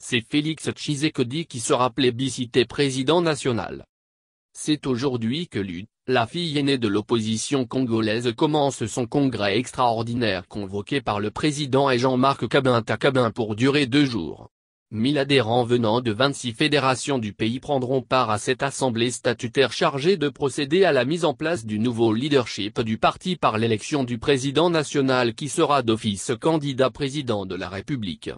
c'est Félix Tshisekedi qui sera plébiscité président national. C'est aujourd'hui que Lud, la fille aînée de l'opposition congolaise, commence son congrès extraordinaire convoqué par le président et Jean-Marc Kabila pour durer 2 jours. 1000 adhérents venant de 26 fédérations du pays prendront part à cette assemblée statutaire chargée de procéder à la mise en place du nouveau leadership du parti par l'élection du président national qui sera d'office candidat président de la République.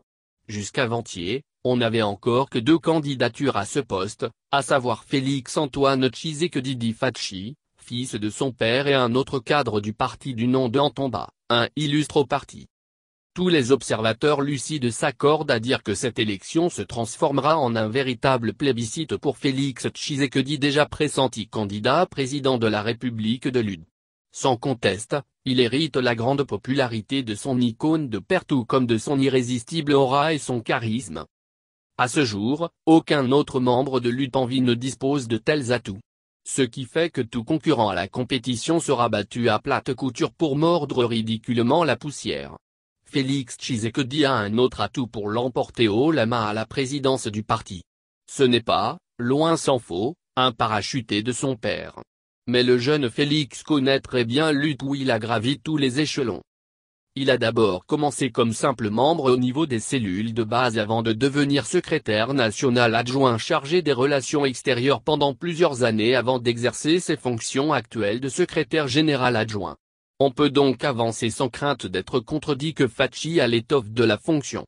Jusqu'avant-hier, on n'avait encore que 2 candidatures à ce poste, à savoir Félix-Antoine Tshisekedi Fachi, fils de son père, et un autre cadre du parti du nom de Ntomba, un illustre au parti. Tous les observateurs lucides s'accordent à dire que cette élection se transformera en un véritable plébiscite pour Félix Tshisekedi, déjà pressenti candidat à président de la République de Lud. Sans conteste, il hérite la grande popularité de son icône de père tout comme de son irrésistible aura et son charisme. À ce jour, aucun autre membre de Lutte en vie ne dispose de tels atouts. Ce qui fait que tout concurrent à la compétition sera battu à plate couture pour mordre ridiculement la poussière. Félix Tshisekedi a un autre atout pour l'emporter haut la main à la présidence du parti. Ce n'est pas, loin s'en faut, un parachuté de son père. Mais le jeune Félix connaît très bien Lutte où il a gravi tous les échelons. Il a d'abord commencé comme simple membre au niveau des cellules de base avant de devenir secrétaire national adjoint chargé des relations extérieures pendant plusieurs années avant d'exercer ses fonctions actuelles de secrétaire général adjoint. On peut donc avancer sans crainte d'être contredit que Fachi a l'étoffe de la fonction.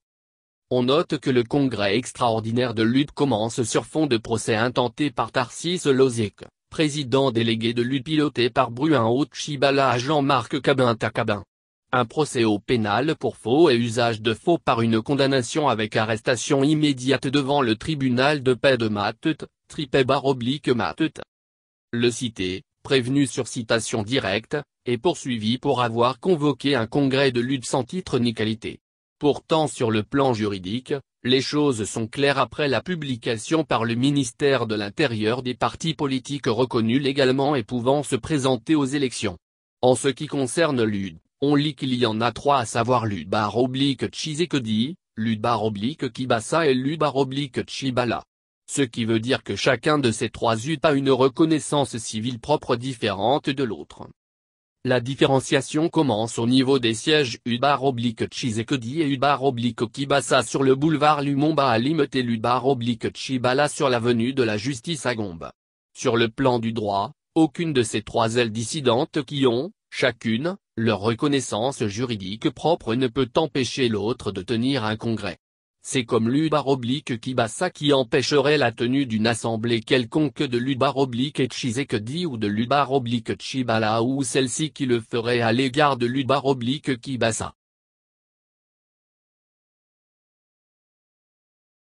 On note que le congrès extraordinaire de Lutte commence sur fond de procès intenté par Tarcisse Lozic, président délégué de Lutte piloté par Bruno Tshibala à Jean-Marc Kabila. Un procès au pénal pour faux et usage de faux par une condamnation avec arrestation immédiate devant le tribunal de paix de Matut, Tripé-Matut. Le cité, prévenu sur citation directe, est poursuivi pour avoir convoqué un congrès de Lutte sans titre ni qualité. Pourtant sur le plan juridique, les choses sont claires après la publication par le ministère de l'Intérieur des partis politiques reconnus légalement et pouvant se présenter aux élections. En ce qui concerne Lud, on lit qu'il y en a 3 à savoir Lud-Tshisekedi, Lud-Kibasa et Lud-Tshibala. Ce qui veut dire que chacun de ces 3 a une reconnaissance civile propre différente de l'autre. La différenciation commence au niveau des sièges Lud-Tshisekedi et Lud-Kibasa sur le boulevard Lumumba à Limete et Lud-Tshibala sur l'avenue de la Justice à Gombe. Sur le plan du droit, aucune de ces 3 ailes dissidentes qui ont, chacune, leur reconnaissance juridique propre ne peut empêcher l'autre de tenir un congrès. C'est comme Lud-Kibasa qui empêcherait la tenue d'une assemblée quelconque de Lud-Tshisekedi ou de Lud-Tshibala ou celle-ci qui le ferait à l'égard de Lud-Kibasa.